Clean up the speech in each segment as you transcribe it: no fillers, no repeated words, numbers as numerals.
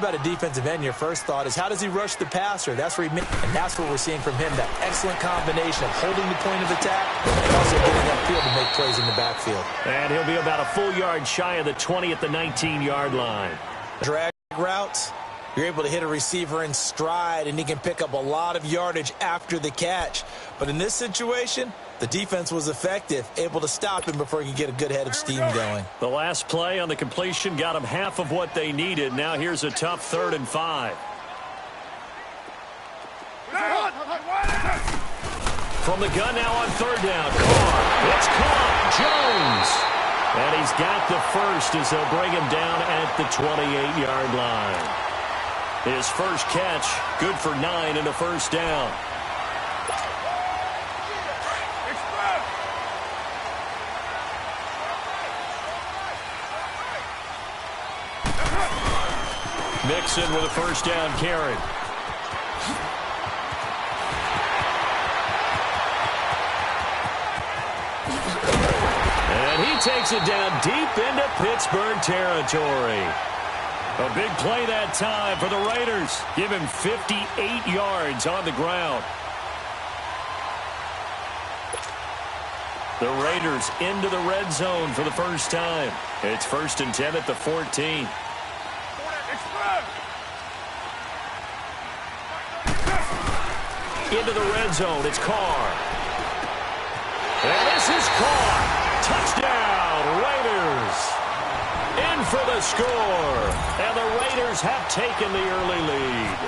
about a defensive end, your first thought is how does he rush the passer? That's where and that's what we're seeing from him, that excellent combination of holding the point of attack and also getting upfield to make plays in the backfield. And he'll be about a full yard shy of the 20 at the 19-yard line. Drag routes, you're able to hit a receiver in stride, and he can pick up a lot of yardage after the catch. But in this situation, the defense was effective, able to stop him before he could get a good head of steam going. The last play on the completion got them half of what they needed. Now here's a tough 3rd and 5. From the gun now on 3rd down. Carr. It's caught. Jones. And he's got the first as they'll bring him down at the 28-yard line. His first catch, good for 9 and a first down. Mixon with a first down carry. And he takes it down deep into Pittsburgh territory. A big play that time for the Raiders. Give him 58 yards on the ground. The Raiders into the red zone for the first time. It's 1st and 10 at the 14. Into the red zone, it's Carr. And this is Carr. Touchdown, Raiders. In for the score. And the Raiders have taken the early lead.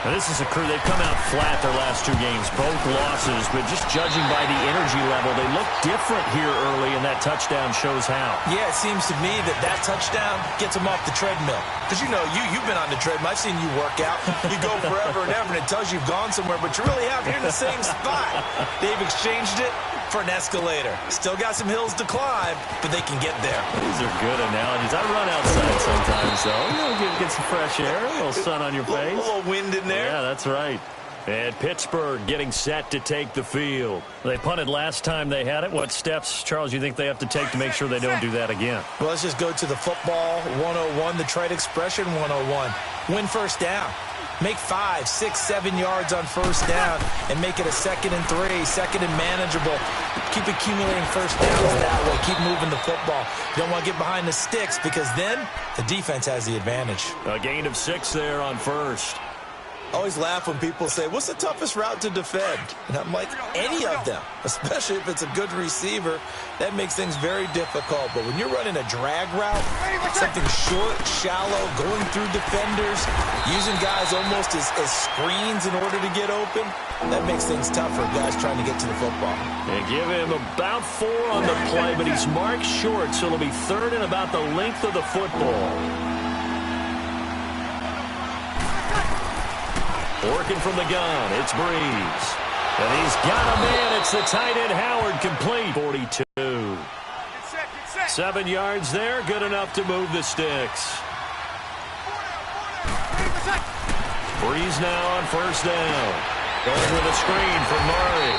Now this is a crew, they've come out flat their last 2 games, both losses, but just judging by the energy level, they look different here early, and that touchdown shows how. Yeah, it seems to me that touchdown gets them off the treadmill. Because, you know, you've been on the treadmill. I've seen you work out. You go forever and ever, and it tells you you've gone somewhere, but you really haven't. You're in the same spot. They've exchanged it for an escalator. Still got some hills to climb, but they can get there. These are good analogies. I run outside sometimes, though. You know, get some fresh air, a little sun on your face. A little wind in there. Yeah, that's right. And Pittsburgh getting set to take the field. They punted last time they had it. What steps, Charles, you think they have to take to make sure they don't do that again? Well, let's just go to the football 101, the trade expression 101. Win first down. Make 5, 6, 7 yards on first down and make it a 2nd and 3, 2nd and manageable. Keep accumulating first downs that way. Keep moving the football. You don't want to get behind the sticks because then the defense has the advantage. A gain of 6 there on first. I always laugh when people say, what's the toughest route to defend? And I'm like, any of them, especially if it's a good receiver. That makes things very difficult. But when you're running a drag route, something short, shallow, going through defenders, using guys almost as screens in order to get open, that makes things tough for guys trying to get to the football. And give him about 4 on the play, but he's marked short, so it'll be 3rd and about the length of the football. Working from the gun, it's Breeze. And he's got a man. It's the tight end, Howard, complete. 42. 7 yards there, good enough to move the sticks. Breeze now on first down. Going with a screen from Murray.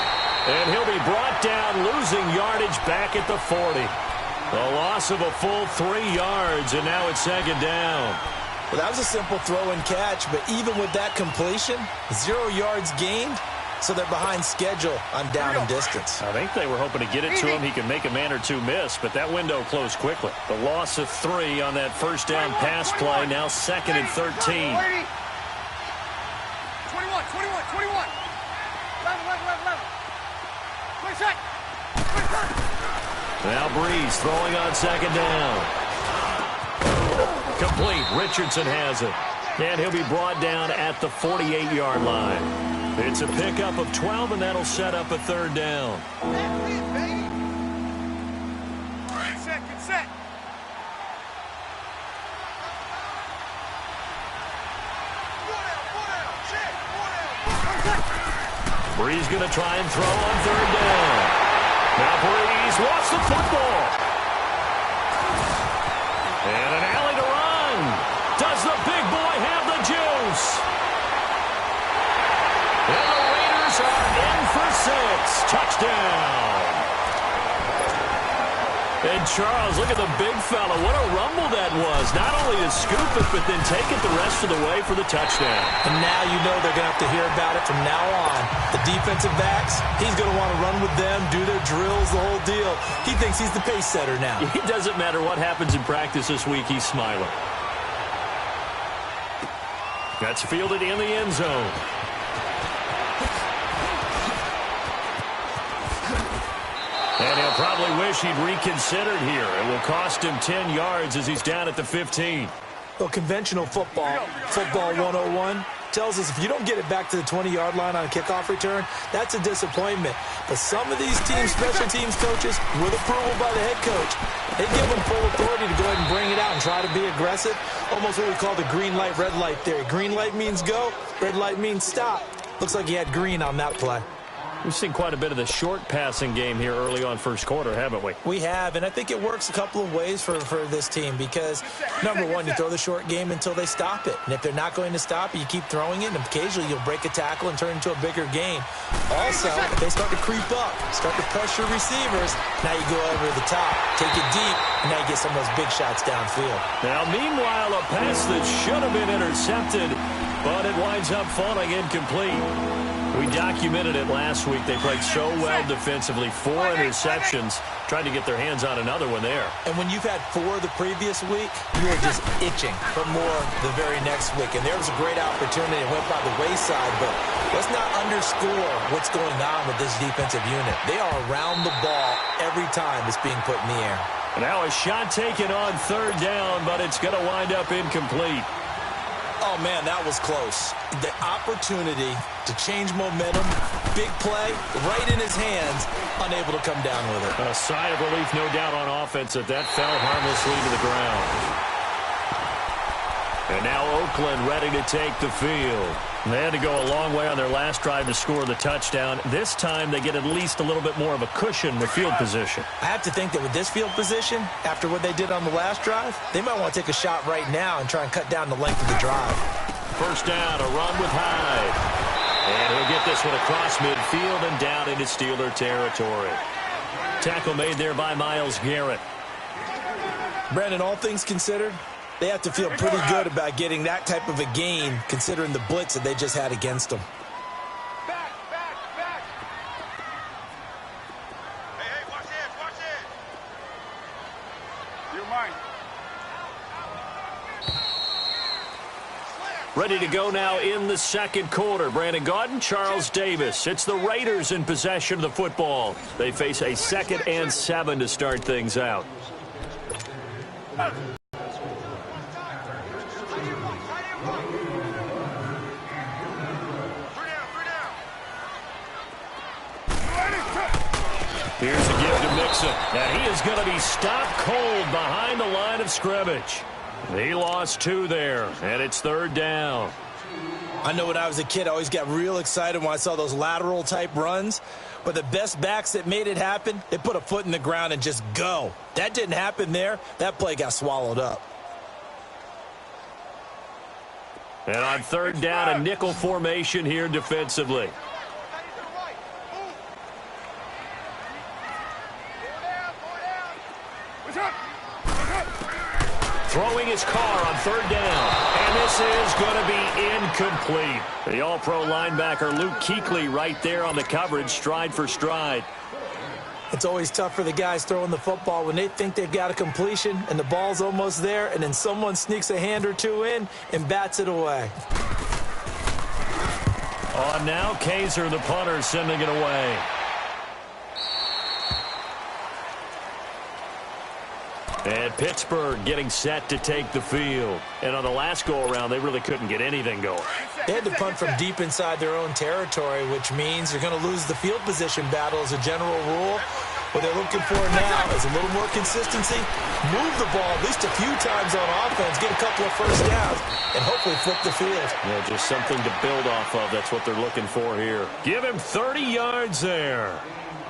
And he'll be brought down, losing yardage back at the 40. A loss of a full 3 yards, and now it's 2nd down. Well, that was a simple throw and catch, but even with that completion, 0 yards gained, so they're behind schedule on down and distance. I think they were hoping to get it to him. He could make a man or 2 miss, but that window closed quickly. The loss of 3 on that first down pass play, now 2nd and 13. 21. Now Breeze throwing on 2nd down. Complete. Richardson has it. And he'll be brought down at the 48-yard line. It's a pickup of 12, and that'll set up a 3rd down. Get set. Breeze going to try and throw on 3rd down. Now Breeze wants the football. And an alley to run. Does the big boy have the juice? And the Raiders are in for 6. Touchdown. And Charles, look at the big fella. What a rumble that was. Not only to scoop it, but then take it the rest of the way for the touchdown. And now you know they're going to have to hear about it from now on. The defensive backs, he's going to want to run with them, do their drills, the whole deal. He thinks he's the pace setter now. It doesn't matter what happens in practice this week, he's smiling. That's fielded in the end zone. And he'll probably wish he'd reconsidered here. It will cost him 10 yards as he's down at the 15. Well, conventional football 101, tells us if you don't get it back to the 20-yard line on a kickoff return, that's a disappointment. But some of these teams, special teams coaches, with approval by the head coach, they give them full authority to go ahead and bring it out and try to be aggressive. Almost what we call the green light, red light theory. Green light means go, red light means stop. Looks like he had green on that play. We've seen quite a bit of the short passing game here early on first quarter, haven't we? We have, and I think it works a couple of ways for this team because, number one, you throw the short game until they stop it. And if they're not going to stop it, you keep throwing it, and occasionally you'll break a tackle and turn into a bigger game. Also, if they start to creep up, start to pressure receivers, now you go over the top, take it deep, and now you get some of those big shots downfield. Now, meanwhile, a pass that should have been intercepted, but it winds up falling incomplete. We documented it last week. They played so well defensively. 4 interceptions. Tried to get their hands on another one there. And when you've had 4 the previous week, you are just itching for more the very next week. And there was a great opportunity. It went by the wayside, but let's not underscore what's going on with this defensive unit. They are around the ball every time it's being put in the air. And now a shot taken on third down, but it's going to wind up incomplete. Oh, man, that was close. The opportunity to change momentum, big play, right in his hands, unable to come down with it. A sigh of relief, no doubt, on offense that fell harmlessly to the ground. And now Oakland ready to take the field. They had to go a long way on their last drive to score the touchdown. This time they get at least a little bit more of a cushion with field position. I have to think that with this field position, after what they did on the last drive, they might want to take a shot right now and try and cut down the length of the drive. First down, a run with Hyde. And he'll get this one across midfield and down into Steeler territory. Tackle made there by Myles Garrett. Brandon, all things considered, they have to feel pretty good about getting that type of a gain, considering the blitz that they just had against them. Back. Hey, watch it. You're mine. Ready to go now in the second quarter. Brandon Gaudin, Charles Davis. It's the Raiders in possession of the football. They face a 2nd and 7 to start things out. Here's a give to Mixon. And he is going to be stopped cold behind the line of scrimmage. He lost 2 there, and it's third down. I know when I was a kid, I always got real excited when I saw those lateral-type runs. But the best backs that made it happen, they put a foot in the ground and just go. That didn't happen there. That play got swallowed up. And on third down, a nickel formation here defensively. Throwing his car on third down. And this is going to be incomplete. The all-pro linebacker Luke Kuechly right there on the coverage, stride for stride. It's always tough for the guys throwing the football when they think they've got a completion and the ball's almost there, and then someone sneaks a hand or two in and bats it away. On now, Kaiser, the punter, sending it away. And Pittsburgh getting set to take the field. And on the last go-around, they really couldn't get anything going. They had to punt from deep inside their own territory, which means they're going to lose the field position battle as a general rule. What they're looking for now is a little more consistency, move the ball at least a few times on offense, get a couple of first downs, and hopefully flip the field. Yeah, just something to build off of. That's what they're looking for here. Give him 30 yards there.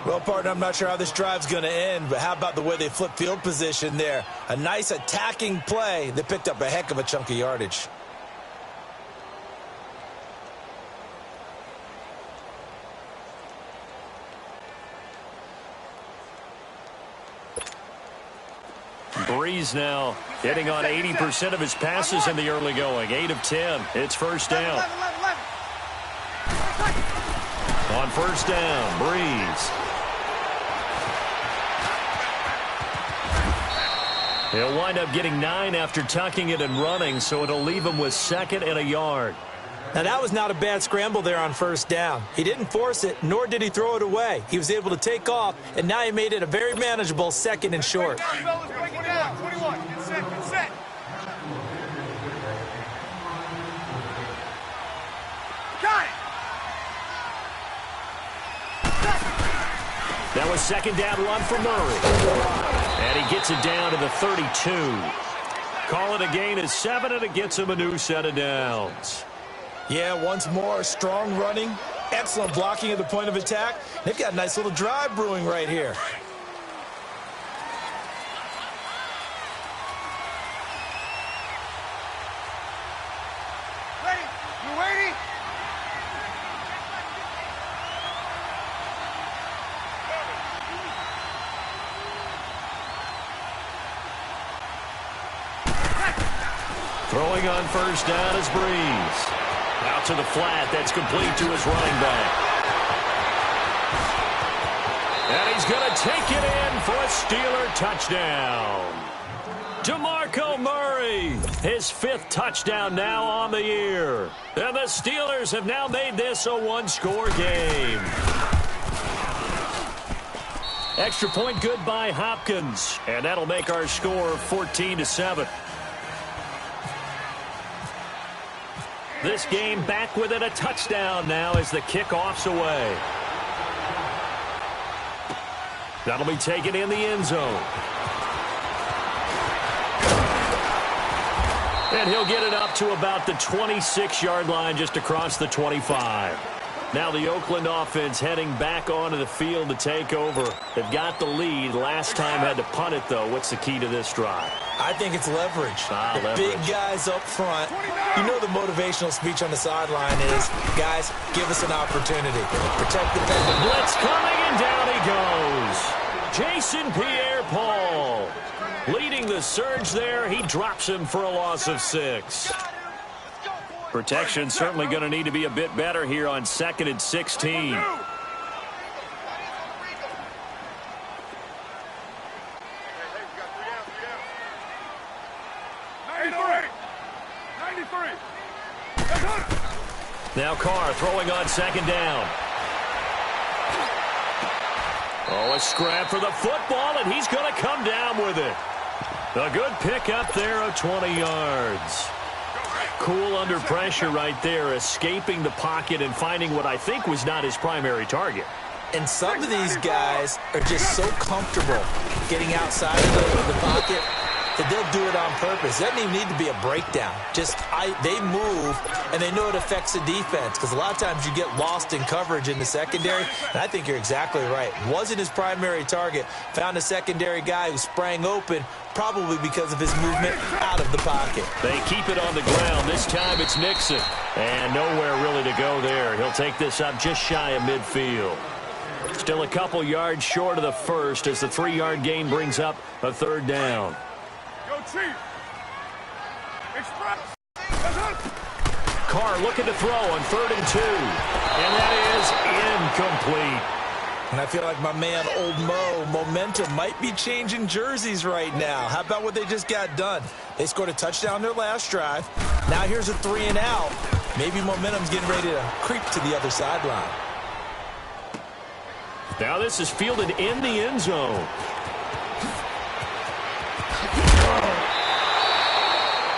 Well, partner, I'm not sure how this drive's going to end, but how about the way they flip field position there? A nice attacking play that picked up a heck of a chunk of yardage. Breeze now hitting on 80% of his passes in the early going. 8 of 10. It's first down. On first down, Breeze. He'll wind up getting 9 after tucking it and running, so it'll leave him with 2nd and a yard. Now, that was not a bad scramble there on first down. He didn't force it, nor did he throw it away. He was able to take off, and now he made it a very manageable 2nd and short. Break it down. 21. Get set. Get set. Got it. That was 2nd down run for Murray. And he gets it down to the 32. Call it a gain of 7, and it gets him a new set of downs. Yeah, once more, strong running, excellent blocking at the point of attack. They've got a nice little drive brewing right here. Ready? You ready? Throwing on first down is Breeze. Out to the flat. That's complete to his running back. And he's going to take it in for a Steeler touchdown. DeMarco Murray, his 5th touchdown now on the year. And the Steelers have now made this a 1-score game. Extra point good by Hopkins. And that'll make our score 14-7. This game back within a touchdown now as the kickoff's away. That'll be taken in the end zone. And he'll get it up to about the 26-yard line just across the 25. Now the Oakland offense heading back onto the field to take over. They've got the lead. Last time had to punt it, though. What's the key to this drive? I think it's leverage. The Leverage. big guys up front. You know the motivational speech on the sideline is, guys, give us an opportunity. Protect the defense. Blitz coming, and down he goes. Jason Pierre-Paul leading the surge there. He drops him for a loss of 6. Protection certainly going to need to be a bit better here on 2nd and 16. Now Carr throwing on 2nd down. Oh, a scrap for the football, and he's going to come down with it. A good pickup there of 20 yards. Cool under pressure right there, escaping the pocket and finding what I think was not his primary target. And some of these guys are just so comfortable getting outside of the pocket that they'll do it on purpose. It doesn't even need to be a breakdown. They move, and they know it affects the defense, because a lot of times you get lost in coverage in the secondary, and I think you're exactly right. Wasn't his primary target. Found a secondary guy who sprang open, probably because of his movement out of the pocket. They keep it on the ground. This time it's Nixon. And nowhere really to go there. He'll take this up just shy of midfield. Still a couple yards short of the first as the 3-yard gain brings up a 3rd down. Go Chief. Express. Carr looking to throw on 3rd and 2. And that is incomplete. And I feel like my man, Old Mo, momentum might be changing jerseys right now. How about what they just got done? They scored a touchdown their last drive. Now here's a 3 and out. Maybe momentum's getting ready to creep to the other sideline. Now this is fielded in the end zone.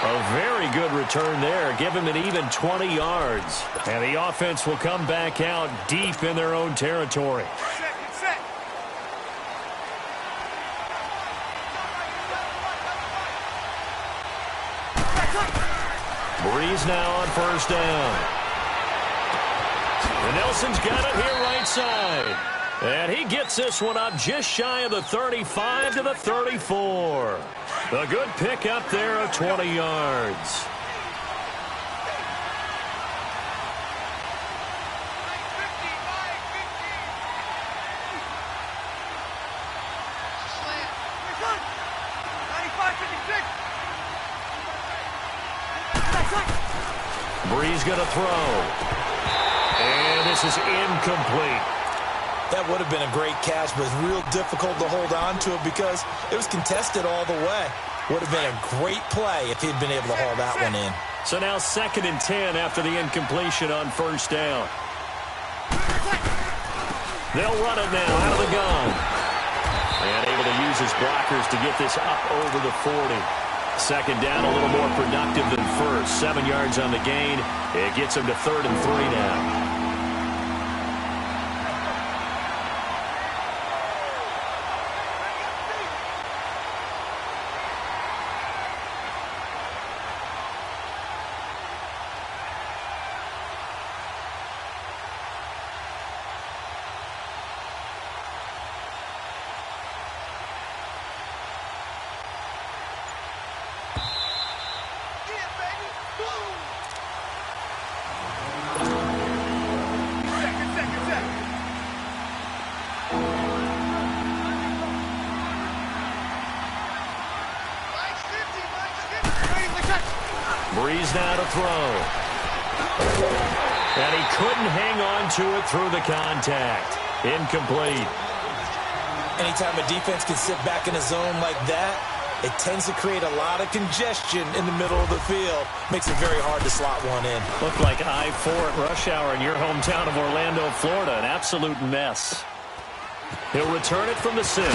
A very good return there. Give him an even 20 yards. And the offense will come back out deep in their own territory. Set. Breeze now on first down. And Nelson's got it here right side. And he gets this one up just shy of the 35 to the 34. A good pickup there of 20 yards. Brees going to throw. And this is incomplete. That would have been a great catch, but it's real difficult to hold on to it because it was contested all the way. Would have been a great play if he'd been able to haul that one in. So now 2nd and 10 after the incompletion on 1st down. They'll run it now out of the gun. And able to use his blockers to get this up over the 40. 2nd down, a little more productive than first. 7 yards on the gain. It gets him to 3rd and 3 now. Brees now to throw. And he couldn't hang on to it through the contact. Incomplete. Anytime a defense can sit back in a zone like that, it tends to create a lot of congestion in the middle of the field. Makes it very hard to slot one in. Looked like I-4 at rush hour in your hometown of Orlando, Florida. An absolute mess. He'll return it from the 6.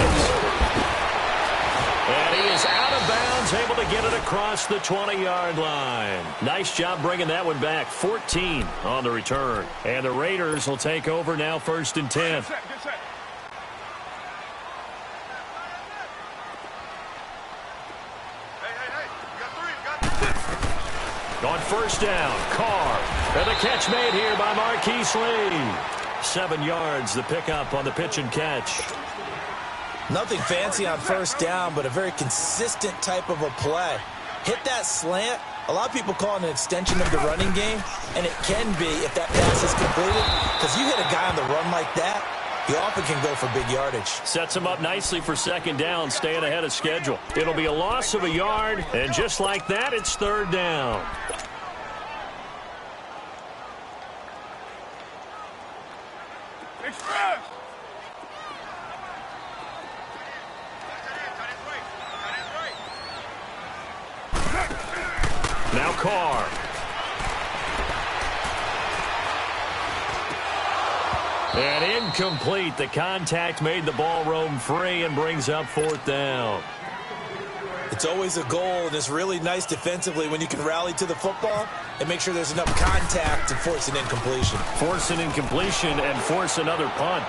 And he is out of bounds, able to get it across the 20-yard line. Nice job bringing that one back. 14 on the return. And the Raiders will take over now 1st and 10. Good set. Hey. You got 3. On 1st down, Carr. And the catch made here by Marquise Lee. 7 yards, the pickup on the pitch and catch. Nothing fancy on 1st down, but a very consistent type of a play. Hit that slant. A lot of people call it an extension of the running game, and it can be if that pass is completed, because you hit a guy on the run like that, he often can go for big yardage. Sets him up nicely for 2nd down, staying ahead of schedule. It'll be a loss of a yard, and just like that, it's 3rd down. Express. Now Carr. And incomplete. The contact made the ball roam free and brings up 4th down. It's always a goal, and it's really nice defensively when you can rally to the football and make sure there's enough contact to force an incompletion. Force an incompletion and force another punt.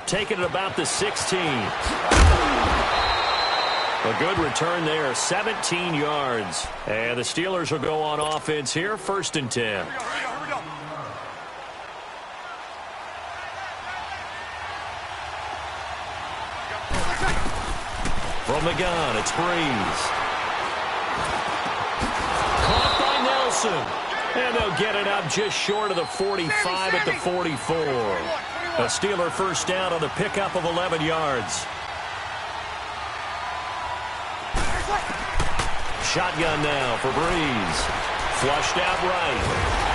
Taking it about the 16. A good return there, 17 yards. And the Steelers will go on offense here, 1st and 10. Here we go. From the gun, it's Brees. Caught by Nelson. And they'll get it up just short of the 45 at the 44. A Steeler 1st down on the pickup of 11 yards. Shotgun now for Brees. Flushed out right.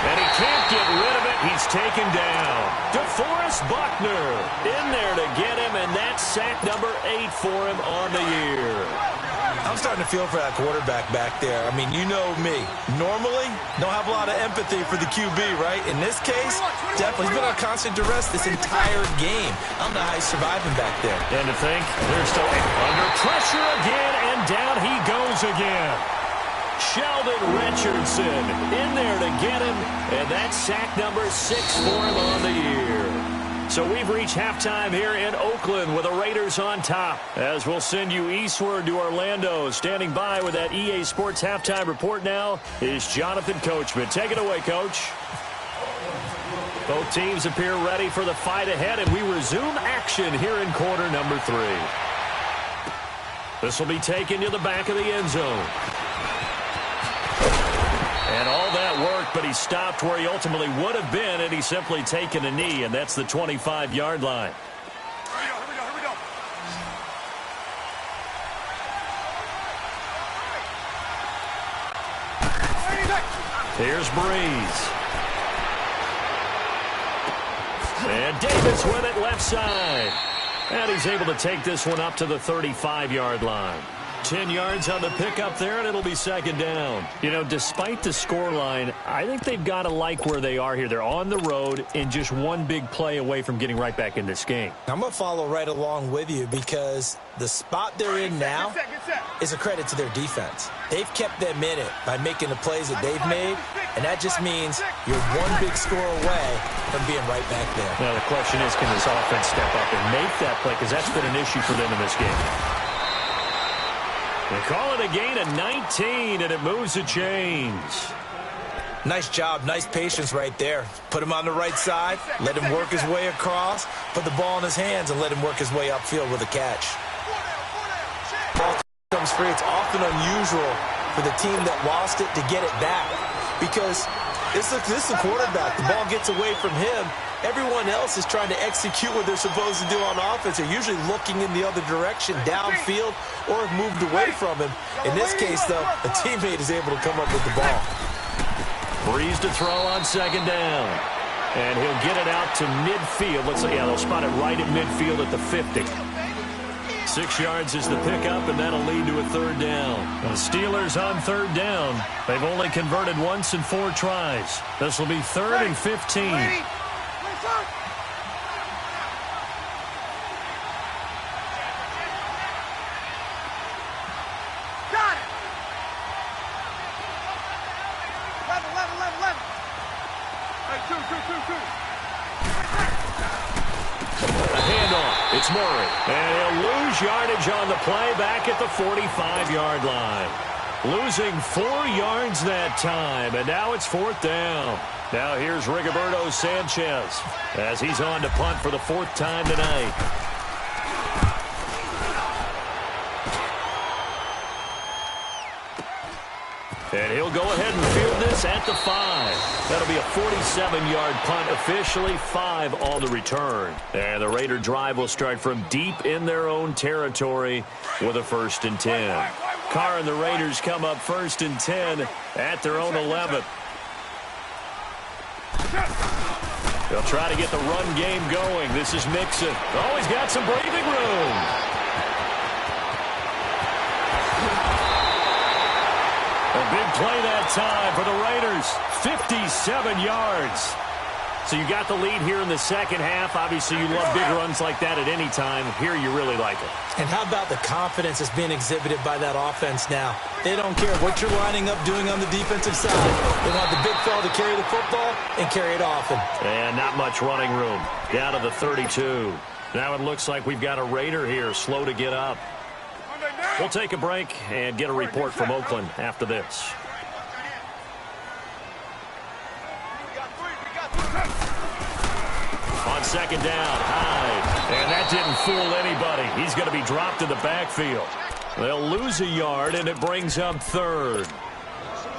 And he can't get rid of it. He's taken down. DeForest Buckner in there to get him, and that's sack number 8 for him on the year. I'm starting to feel for that quarterback back there. I mean, you know me. Normally, don't have a lot of empathy for the QB, right? In this case, definitely. He's been on constant duress this entire game. I don't know how he's surviving back there. And to think, they're still under pressure again, and down he goes again. Sheldon Richardson in there to get him, and that's sack number 6 for him on the year. So we've reached halftime here in Oakland with the Raiders on top, as we'll send you eastward to Orlando. Standing by with that EA Sports halftime report now is Jonathan Coachman. Take it away, Coach. Both teams appear ready for the fight ahead, and we resume action here in quarter number 3. This will be taken to the back of the end zone. And all that work, but he stopped where he ultimately would have been, and he's simply taken a knee, and that's the 25-yard line. Here we go. Here's Breeze. And Davis with it left side. And he's able to take this one up to the 35-yard line. 10 yards on the pickup there, and it'll be second down. You know, despite the scoreline, I think they've got to like where they are here. They're on the road and just one big play away from getting right back in this game. I'm going to follow right along with you because the spot they're in now is a credit to their defense. They've kept them in it by making the plays that they've made, and that just means you're one big score away from being right back there. Now, the question is, can this offense step up and make that play? Because that's been an issue for them in this game. They call it a gain of 19, and it moves the chains. Nice job, nice patience right there. Put him on the right side, let him work his way across, put the ball in his hands, and let him work his way upfield with a catch. Ball comes free. It's often unusual for the team that lost it to get it back because this is the quarterback. The ball gets away from him. Everyone else is trying to execute what they're supposed to do on offense. They're usually looking in the other direction, downfield, or have moved away from him. In this case, though, a teammate is able to come up with the ball. Breeze to throw on second down. And he'll get it out to midfield. Let's see, yeah, they'll spot it right at midfield at the 50. 6 yards is the pickup, and that'll lead to a third down. The Steelers on third down. They've only converted once in 4 tries. This will be 3rd and 15. It's Murray, and he'll lose yardage on the play back at the 45-yard line. Losing 4 yards that time, and now it's 4th down. Now here's Rigoberto Sanchez as he's on to punt for the 4th time tonight. And he'll go ahead and field this at the 5. That'll be a 47-yard punt, officially 5 on the return. And the Raider drive will start from deep in their own territory with a 1st and 10. Carr and the Raiders come up 1st and 10 at their own 11. They'll try to get the run game going. This is Mixon. Oh, he's got some breathing room. A big play that time for the Raiders. 57 yards. So you got the lead here in the second half. Obviously, you love big runs like that at any time. Here you really like it. And how about the confidence that's being exhibited by that offense now? They don't care what you're lining up doing on the defensive side. They want the big fella to carry the football and carry it often. And not much running room. Down to the 32. Now it looks like we've got a Raider here, slow to get up. We'll take a break and get a report from Oakland after this. On second down, Hyde. And that didn't fool anybody. He's going to be dropped in the backfield. They'll lose a yard, and it brings up 3rd.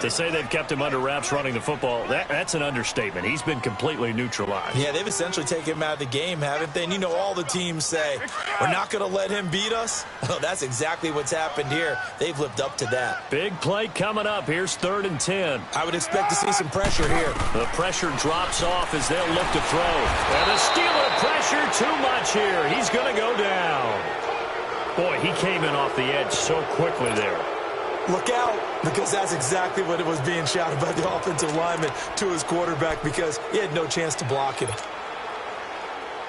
To say they've kept him under wraps running the football, that's an understatement. He's been completely neutralized. Yeah, they've essentially taken him out of the game, haven't they? And you know all the teams say, we're not going to let him beat us. Well, that's exactly what's happened here. They've lived up to that. Big play coming up. Here's 3rd and 10. I would expect to see some pressure here. The pressure drops off as they'll look to throw. And the Steeler pressure too much here. He's going to go down. Boy, he came in off the edge so quickly there. Look out, because that's exactly what it was being shouted by the offensive lineman to his quarterback because he had no chance to block it.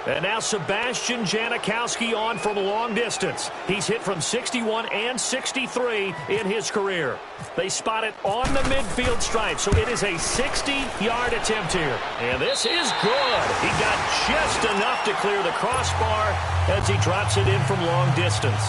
And now Sebastian Janikowski on from long distance. He's hit from 61 and 63 in his career. They spot it on the midfield stripe, so it is a 60-yard attempt here. And this is good. He got just enough to clear the crossbar as he drops it in from long distance.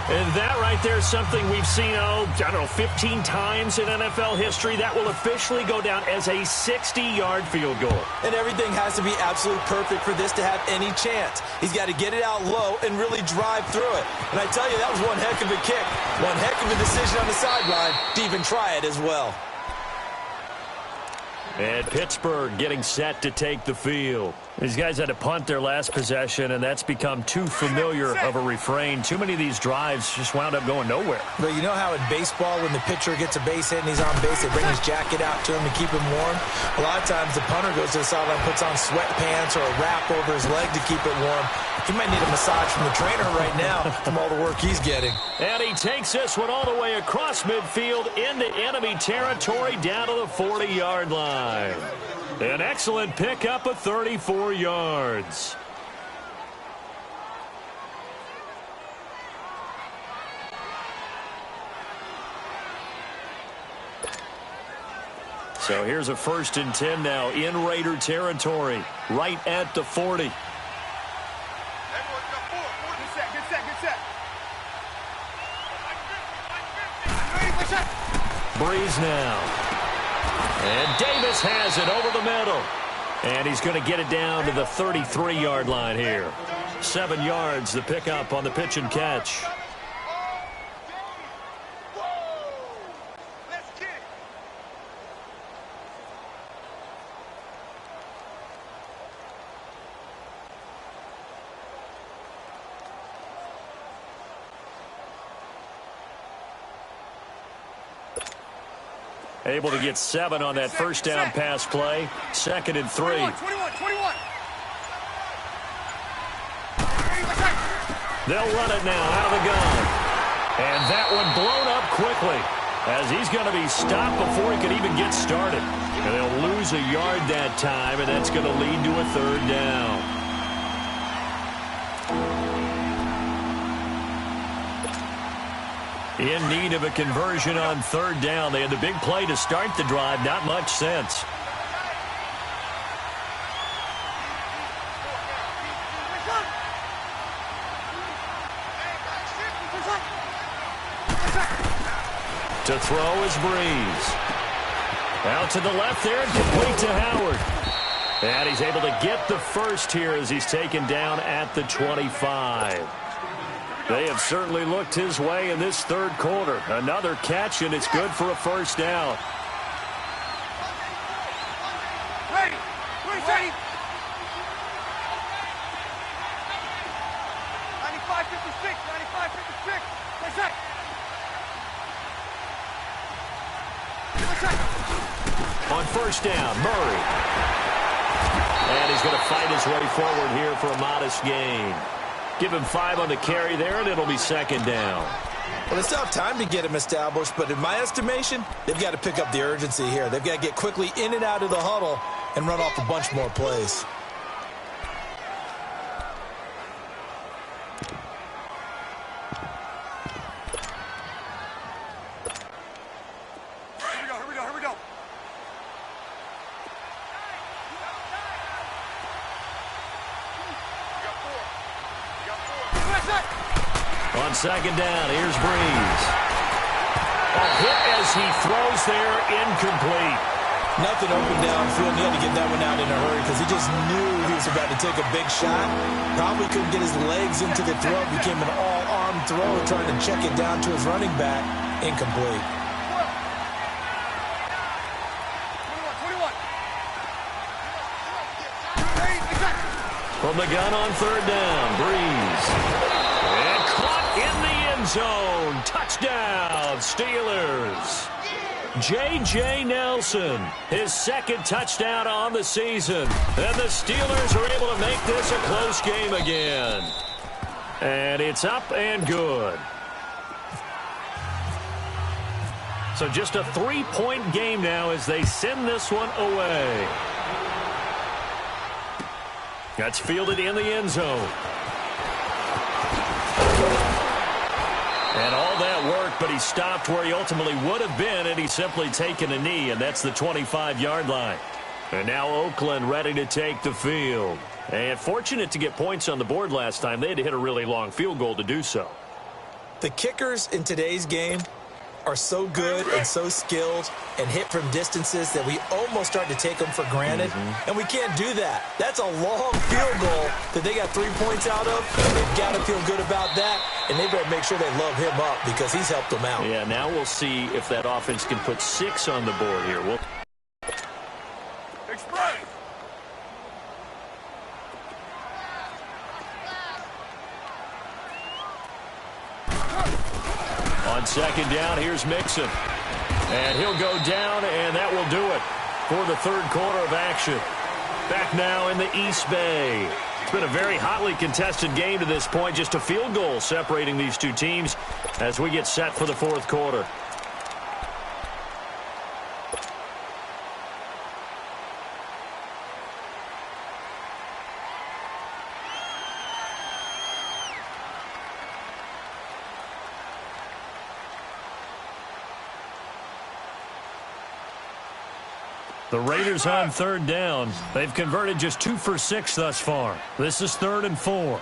And that right there is something we've seen, 15 times in NFL history. That will officially go down as a 60-yard field goal. And everything has to be absolutely perfect for this to have any chance. He's got to get it out low and really drive through it. And I tell you, that was one heck of a kick. One heck of a decision on the sideline to even try it as well. And Pittsburgh getting set to take the field. These guys had to punt their last possession, and that's become too familiar of a refrain. Too many of these drives just wound up going nowhere. But you know how in baseball, when the pitcher gets a base hit and he's on base, they bring his jacket out to him to keep him warm? A lot of times the punter goes to the sideline, puts on sweatpants or a wrap over his leg to keep it warm. He might need a massage from the trainer right now from all the work he's getting. And he takes this one all the way across midfield into enemy territory down to the 40-yard line. An excellent pickup of 34 yards. So here's a 1st and 10 now in Raider territory, right at the 40. Breeze now. And Davis has it over the middle. And he's going to get it down to the 33-yard line here. 7 yards, the pickup on the pitch and catch. Able to get 7 on that first down pass play. 2nd and 3. 21. They'll run it now out of the gun. And that one blown up quickly as he's going to be stopped before he can even get started. And they'll lose a yard that time, and that's going to lead to a 3rd down. In need of a conversion on 3rd down. They had the big play to start the drive. Not much sense. To throw is Breeze. Out to the left there and complete to Howard. And he's able to get the first here as he's taken down at the 25. They have certainly looked his way in this 3rd quarter. Another catch, and it's good for a 1st down. Ready. 95-56. 95-56. On 1st down, Murray. And he's going to fight his way forward here for a modest gain. Give him 5 on the carry there, and it'll be 2nd down. Well, it's tough time to get him established, but in my estimation, they've got to pick up the urgency here. They've got to get quickly in and out of the huddle and run off a bunch more plays. Here we go. On 2nd down, here's Breeze. A hit as he throws there, incomplete. Nothing open downfield. He had to get that one out in a hurry because he just knew he was about to take a big shot. Probably couldn't get his legs into the throw. Became an all-arm throw, trying to check it down to his running back. Incomplete. 21. From the gun on 3rd down, Breeze. And caught in the end zone. Touchdown, Steelers. J.J. Nelson, his 2nd touchdown on the season. And the Steelers are able to make this a close game again. And it's up and good. So just a 3-point game now as they send this one away. That's fielded in the end zone. And all that work, but he stopped where he ultimately would have been, and he's simply taken a knee, and that's the 25-yard line. And now Oakland ready to take the field. And fortunate to get points on the board last time. They had to hit a really long field goal to do so. The kickers in today's game are so good and so skilled and hit from distances that we almost start to take them for granted. And we can't do that. That's a long field goal that they got 3 points out of. They've got to feel good about that, and they better make sure they love him up because he's helped them out. Yeah, now we'll see if that offense can put 6 on the board here. second down. Here's Mixon. And he'll go down, and that will do it for the third quarter of action. Back now in the East Bay. It's been a very hotly contested game to this point. Just a field goal separating these two teams as we get set for the fourth quarter. The Raiders on third down. They've converted just 2 for 6 thus far. This is 3rd and 4.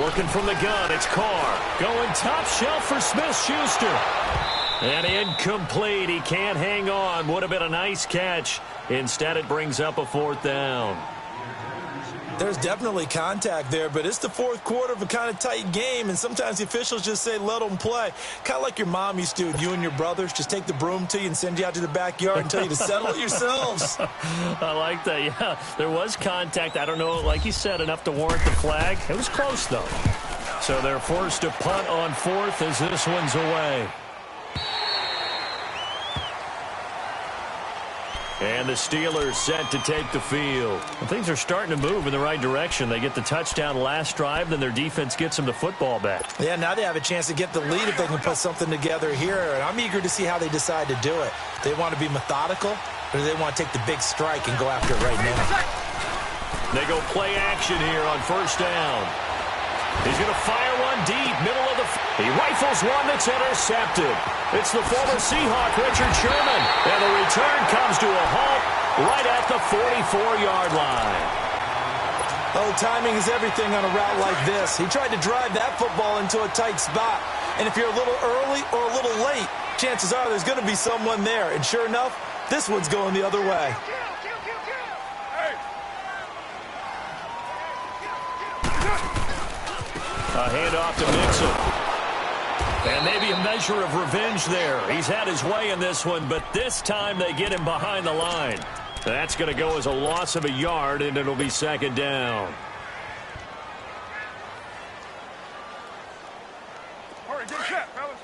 Working from the gun, it's Carr. Going top shelf for Smith-Schuster. And incomplete. He can't hang on. Would have been a nice catch. Instead, it brings up a 4th down. There's definitely contact there, but it's the fourth quarter of a kind of tight game, and sometimes the officials just say, let them play. Kind of like your mom used to, you and your brothers, just take the broom to you and send you out to the backyard and tell you to settle it yourselves. I like that, yeah. There was contact. I don't know, like you said, enough to warrant the flag. It was close, though. So they're forced to punt on 4th as this one's away. And the Steelers set to take the field. Well, things are starting to move in the right direction. They get the touchdown last drive, then their defense gets them the football back. Yeah, now they have a chance to get the lead if they can put something together here. And I'm eager to see how they decide to do it. They want to be methodical, or do they want to take the big strike and go after it right now? They go play action here on 1st down. He's going to fire one deep, middle of the... He rifles one that's intercepted. It's the former Seahawk, Richard Sherman. And the return comes to a halt right at the 44-yard line. Oh, timing is everything on a route like this. He tried to drive that football into a tight spot. And if you're a little early or a little late, chances are there's going to be someone there. And sure enough, this one's going the other way. A handoff to Mixon. And maybe a measure of revenge there. He's had his way in this one, but this time they get him behind the line. That's going to go as a loss of a yard, and it'll be 2nd down. All right, get set, fellas.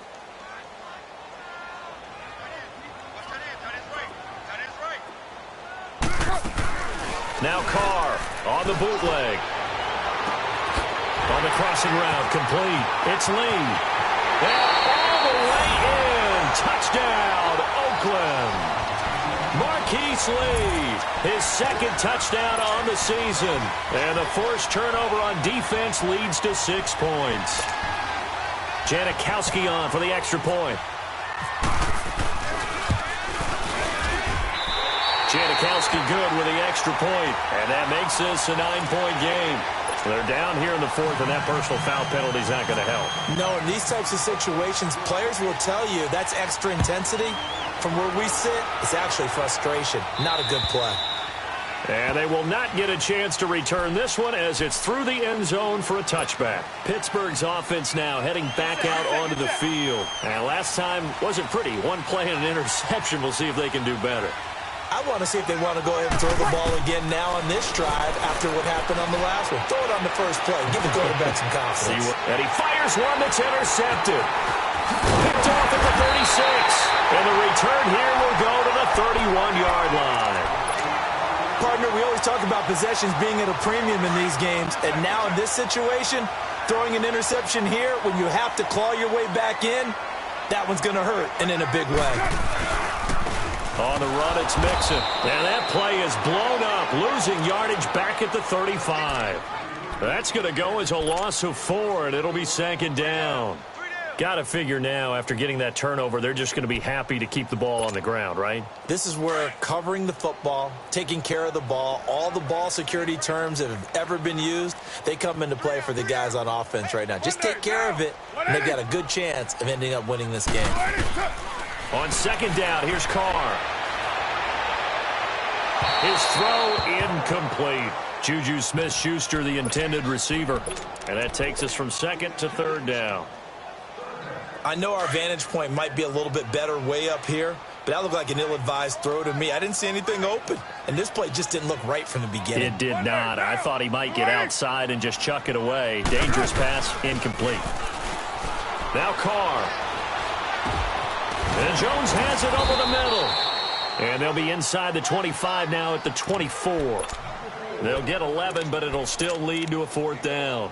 Now Carr on the bootleg. On the crossing route, complete. It's Lee. And all the way in. Touchdown, Oakland. Marquise Lee, his 2nd touchdown on the season. And the forced turnover on defense leads to 6 points. Janikowski on for the extra point. Janikowski good with the extra point. And that makes this a 9-point game. They're down here in the 4th, and that personal foul penalty is not going to help. No, in these types of situations, players will tell you that's extra intensity. From where we sit, it's actually frustration. Not a good play. And they will not get a chance to return this one as it's through the end zone for a touchback. Pittsburgh's offense now heading back out onto the field. And last time wasn't pretty. One play and an interception. We'll see if they can do better. I want to see if they want to go ahead and throw the ball again now on this drive after what happened on the last one. Throw it on the first play. Give the quarterback some confidence. And he fires one that's intercepted. Picked off at the 36. And the return here will go to the 31-yard line. Partner, we always talk about possessions being at a premium in these games. And now in this situation, throwing an interception here when you have to claw your way back in, that one's going to hurt, and in a big way. On the run, it's Mixon. And that play is blown up, losing yardage back at the 35. That's going to go as a loss of 4, and it'll be 2nd down. Got to figure now, after getting that turnover, they're just going to be happy to keep the ball on the ground, right? This is where covering the football, taking care of the ball, all the ball security terms that have ever been used, they come into play for the guys on offense right now. Just take care of it, and they've got a good chance of ending up winning this game. On 2nd down, here's Carr. His throw incomplete. Juju Smith-Schuster, the intended receiver. And that takes us from 2nd to 3rd down. I know our vantage point might be a little bit better way up here, but that looked like an ill-advised throw to me. I didn't see anything open, and this play just didn't look right from the beginning. It did not. I thought he might get outside and just chuck it away. Dangerous pass, incomplete. Now Carr. And Jones has it over the middle. And they'll be inside the 25 now at the 24. They'll get 11, but it'll still lead to a 4th down.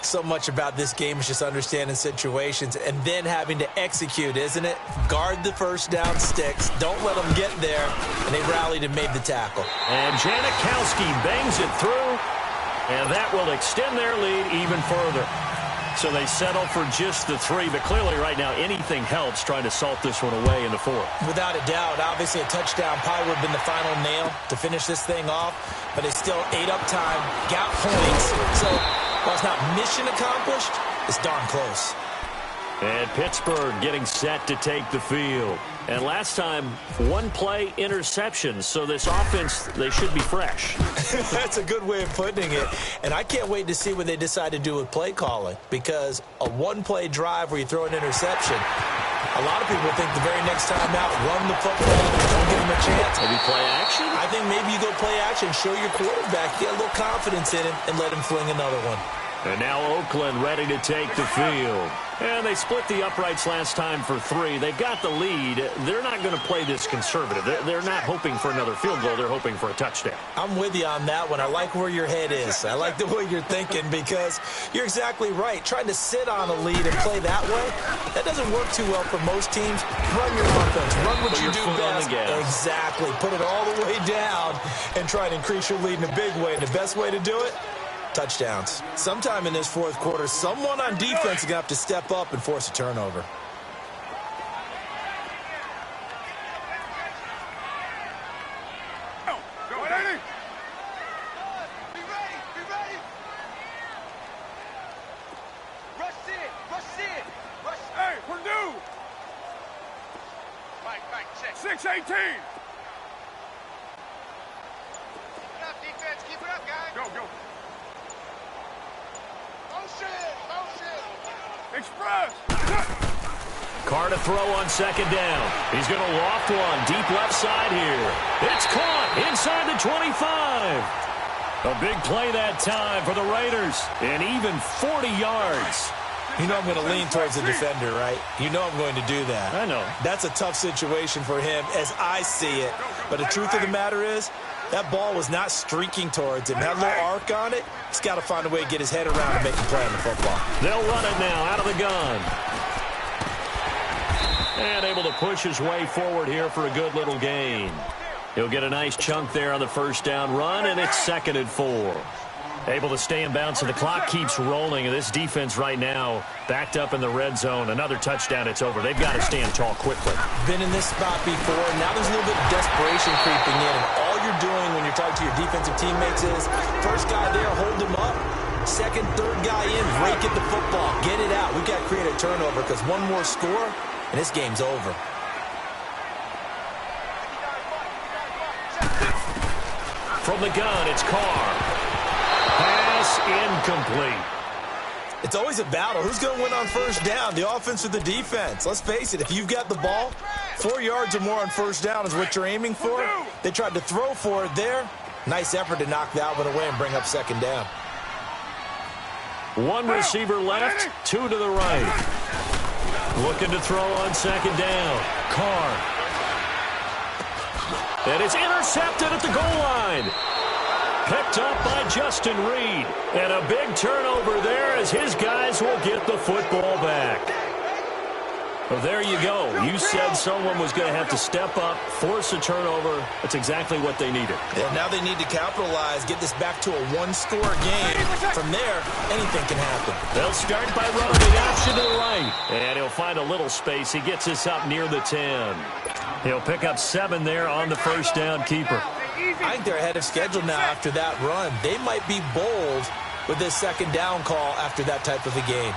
So much about this game is just understanding situations and then having to execute, isn't it? Guard the first down sticks. Don't let them get there. And they rallied and made the tackle. And Janikowski bangs it through. And that will extend their lead even further. So they settle for just the 3. But clearly right now anything helps trying to salt this one away in the 4th. Without a doubt. Obviously a touchdown probably would have been the final nail to finish this thing off. But they still ate up time, got points. So while it's not mission accomplished, it's darn close. And Pittsburgh getting set to take the field. And last time, 1 play interception. So this offense, they should be fresh. That's a good way of putting it. And I can't wait to see what they decide to do with play calling. Because a 1-play drive where you throw an interception, a lot of people think the very next time out, run the football, don't give them a chance. Maybe play action? I think maybe you go play action, show your quarterback, get a little confidence in him, and let him fling another one. And now Oakland ready to take the field. And they split the uprights last time for 3. They've got the lead. They're not going to play this conservative. They're not hoping for another field goal. They're hoping for a touchdown. I'm with you on that one. I like where your head is. I like the way you're thinking because you're exactly right. Trying to sit on a lead and play that way, that doesn't work too well for most teams. Run your offense. Run what you do best. Exactly. Put it all the way down and try to increase your lead in a big way. And the best way to do it? Touchdowns. Sometime in this 4th quarter, someone on defense is going to have to step up and force a turnover. Go, Eddie. Be ready. Rush it. Hey, Purdue. Mike, check. 6-18. Keep it up, defense. Keep it up, guys. Go. Motion. Express. Carr to throw on 2nd down. He's going to loft one deep left side here. It's caught inside the 25. A big play that time for the Raiders. And even 40 yards. You know I'm going to lean towards the defender, right? You know I'm going to do that. I know. That's a tough situation for him as I see it. But the truth of the matter is, that ball was not streaking towards him. Had a little arc on it. He's got to find a way to get his head around and make a play on the football. They'll run it now out of the gun. And able to push his way forward here for a good little gain. He'll get a nice chunk there on the 1st down run, and it's 2nd and 4. Able to stay in bounds, so the clock keeps rolling. And this defense right now backed up in the red zone. Another touchdown, it's over. They've got to stand tall quickly. Been in this spot before. Now there's a little bit of desperation creeping in. And all you're doing when you're talking to your defensive teammates is, first guy there, hold him up. Second, third guy in, rake at the football. Get it out. We've got to create a turnover because one more score, and this game's over. From the gun, it's Carr. Pass incomplete. It's always a battle. Who's going to win on 1st down, the offense or the defense? Let's face it, if you've got the ball, 4 yards or more on 1st down is what you're aiming for. They tried to throw for it there. Nice effort to knock that one away and bring up 2nd down. 1 receiver left, 2 to the right. Looking to throw on 2nd down. Carr. And it's intercepted at the goal line. Picked up by Justin Reed. And a big turnover there as his guys will get the football back. Well, there you go. You said someone was going to have to step up, force a turnover. That's exactly what they needed. Yeah, now they need to capitalize, get this back to a 1-score game. From there, anything can happen. They'll start by running the option to the right. And he'll find a little space. He gets us up near the 10. He'll pick up 7 there on the 1st down keeper. I think they're ahead of schedule now after that run. They might be bold with this 2nd down call after that type of a game.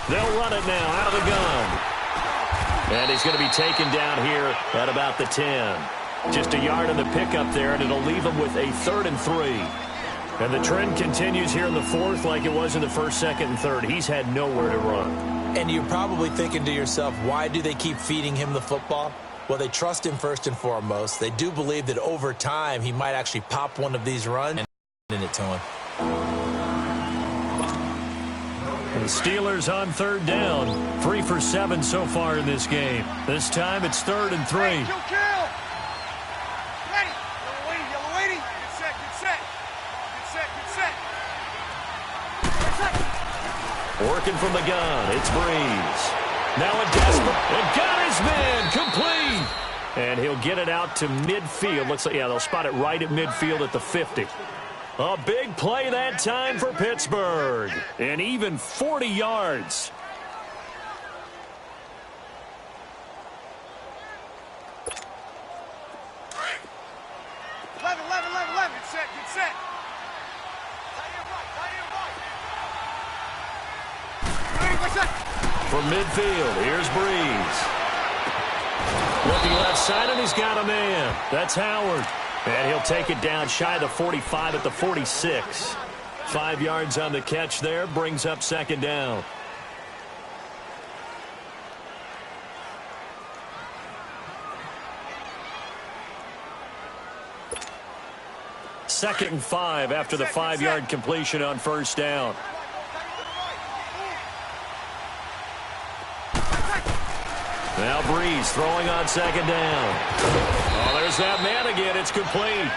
They'll run it now out of the gun. And he's going to be taken down here at about the 10. Just a yard in the pickup there, and it'll leave him with a 3rd and 3. And the trend continues here in the 4th like it was in the 1st, 2nd, and 3rd. He's had nowhere to run. And you're probably thinking to yourself, why do they keep feeding him the football? Well, they trust him first and foremost. They do believe that over time he might actually pop one of these runs and send it to him. And the Steelers on 3rd down. 3 for 7 so far in this game. This time it's 3rd and 3. Hey, kill. Ready. Yellow waiting. Get set, get set. Get set, get set. Get set. Working from the gun, it's Breeze. Now a desperate, and got his man, complete. And he'll get it out to midfield. Looks like, yeah, they'll spot it right at midfield at the 50. A big play that time for Pittsburgh. And even 40 yards. Get set, get set. Right here, right. Ready, get set. From midfield, here's Breeze. Looking left side, and he's got a man. That's Howard. And he'll take it down shy of the 45 at the 46. 5 yards on the catch there, brings up 2nd down. Second and 5 after the 5-yard completion on 1st down. Now Breeze throwing on 2nd down. Oh, there's that man again. It's complete.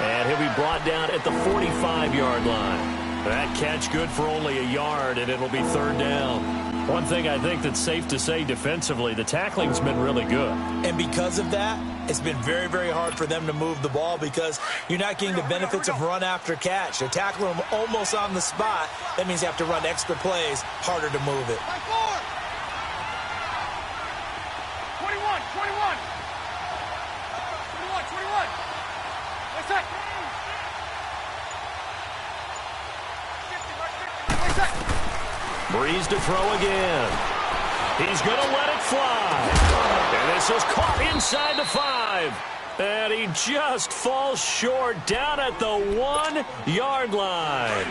And he'll be brought down at the 45-yard line. That catch good for only a yard, and it'll be 3rd down. One thing I think that's safe to say defensively, the tackling's been really good. And because of that, it's been very, very hard for them to move the ball because you're not getting the benefits of run after catch. They're tackling them almost on the spot. That means you have to run extra plays, harder to move it. 21. What's that? Breeze to throw again. He's going to let it fly. And this is caught inside the 5. And he just falls short down at the 1-yard line.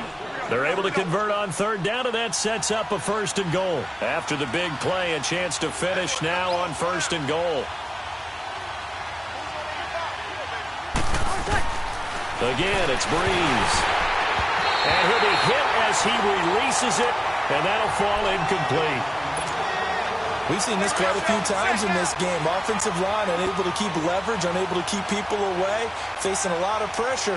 They're able to convert on 3rd down, and that sets up a 1st and goal. After the big play, a chance to finish now on 1st and goal. Again, it's Breeze. And he'll be hit as he releases it, and that'll fall incomplete. We've seen this quite a few times in this game. Offensive line unable to keep leverage, unable to keep people away, facing a lot of pressure.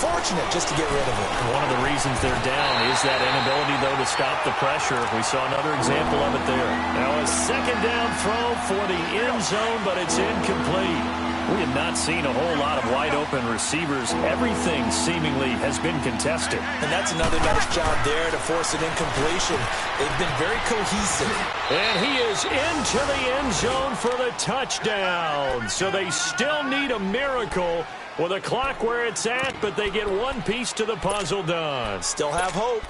Fortunate just to get rid of it. One of the reasons they're down is that inability, though, to stop the pressure. We saw another example of it there. Now a 2nd down throw for the end zone, but it's incomplete. We have not seen a whole lot of wide-open receivers. Everything seemingly has been contested. And that's another nice job there to force an incompletion. They've been very cohesive. And he is into the end zone for the touchdown. So they still need a miracle with a clock where it's at, but they get one piece to the puzzle done. Still have hope.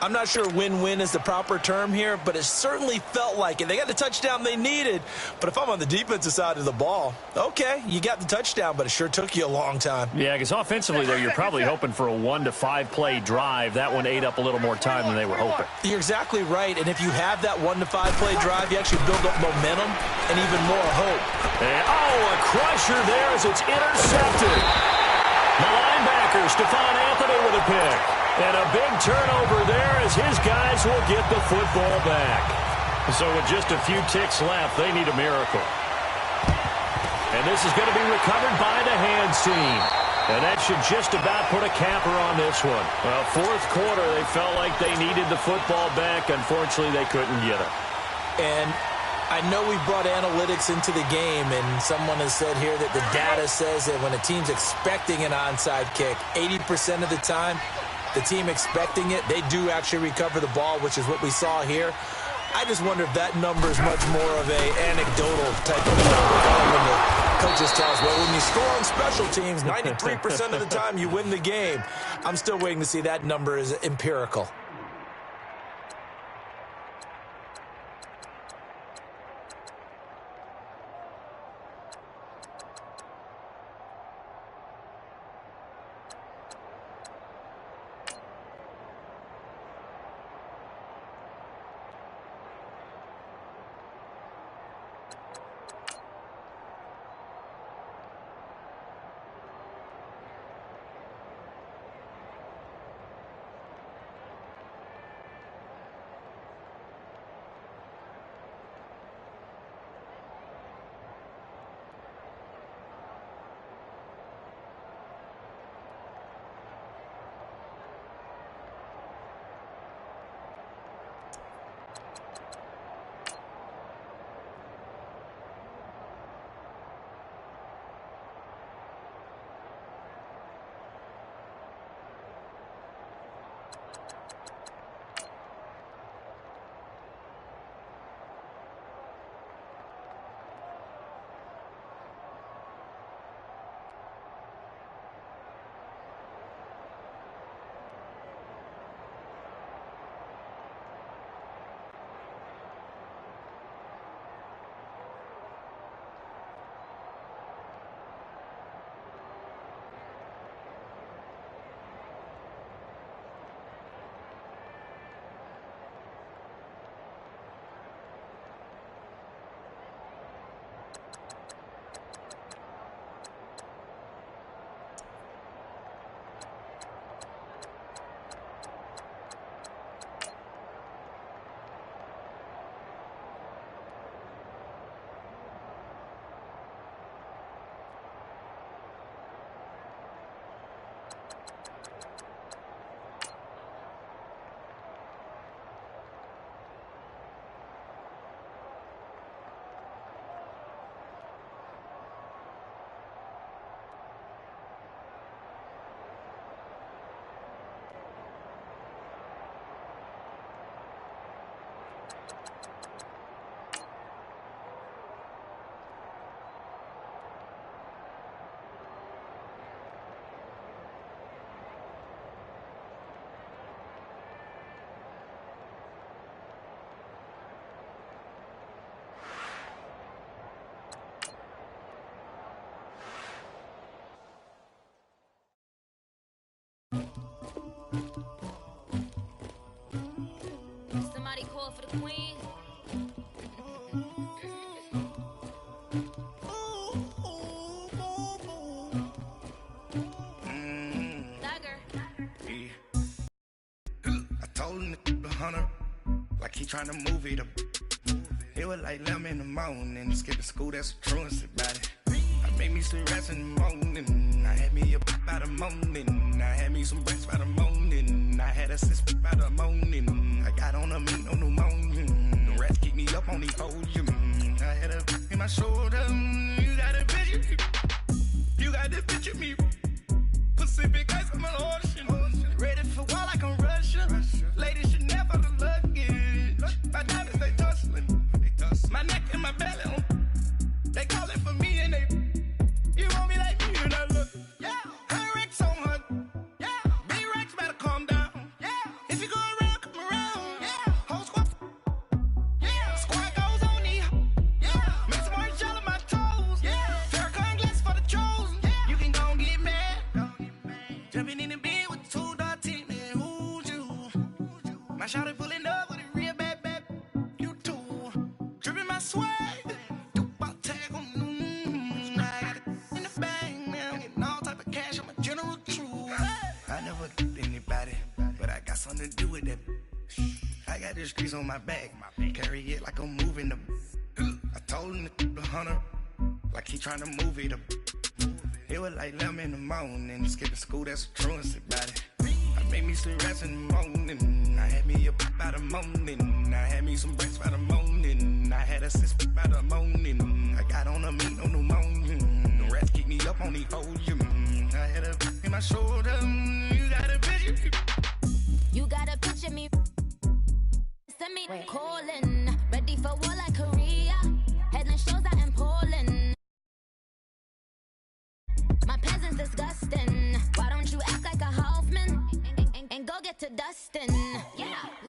I'm not sure win-win is the proper term here, but it certainly felt like it. They got the touchdown they needed, but if I'm on the defensive side of the ball, okay, you got the touchdown, but it sure took you a long time. Yeah, because offensively, though, you're probably hoping for a 1 to 5 play drive. That one ate up a little more time than they were hoping. You're exactly right, and if you have that 1 to 5 play drive, you actually build up momentum and even more hope. And, a crusher there as it's intercepted. The linebacker, Stephon Anthony with a pick. And a big turnover there as his guys will get the football back. So with just a few ticks left, they need a miracle. And this is going to be recovered by the hands team. And that should just about put a capper on this one. Well, 4th quarter, they felt like they needed the football back. Unfortunately, they couldn't get it. And I know we brought analytics into the game, and someone has said here that the data says that when a team's expecting an onside kick, 80% of the time, the team expecting it, they do actually recover the ball, which is what we saw here. I just wonder if that number is much more of a anecdotal type of number. When the coaches tell us, well, when you score on special teams, 93% of the time you win the game. I'm still waiting to see that number is empirical. Somebody call for the queen. I told him to hunter, like he trying to move it up. It was like 11 in the morning, skipping school, that's a truancy about it. I made me some rest in the morning, I had me a by the morning, I had me some breaks by the morning, I had a sister by the morning, I got on a meat, no pneumonia, the rats keep me up on the podium, I had a in my shoulder, you got a picture, you got this picture me, Pacific ice on my ocean, ready for war like I'm Russian, ladies should never the luggage, my diamonds they tussling, my neck and my belly, they call it for me and they, you want me like me and I look, yeah, her Rex on her, yeah, B-Rex better calm down, yeah, if you go around, come around, yeah, whole squad, yeah, squad goes on the, yeah, make some orange gel on my toes, yeah, Farrakhan glass for the chosen, yeah, you can go and get mad, jumping in the bed with 2 dark teeth, man, who's you, my shawty pulling up with a real bad, you too, dripping my swag, something to do with that. I got the streets on my back, carry it like I'm moving them. I told him to hunter, like he trying to move it up. It was like 11 in the morning, skipping school, that's a truancy about it. I made me some rest in the morning, I had me a by the morning, I had me some breaks by the morning, I had a sister by the morning, I got on a meat, no pneumonia, the rats keep me up on the podium, I had a in my shoulder, you got a picture. You gotta picture me. Send me calling. Ready for war like Korea. Headline shows out in Poland. My peasants disgusting. Why don't you act like a Hoffman? And go get to Dustin. Yeah.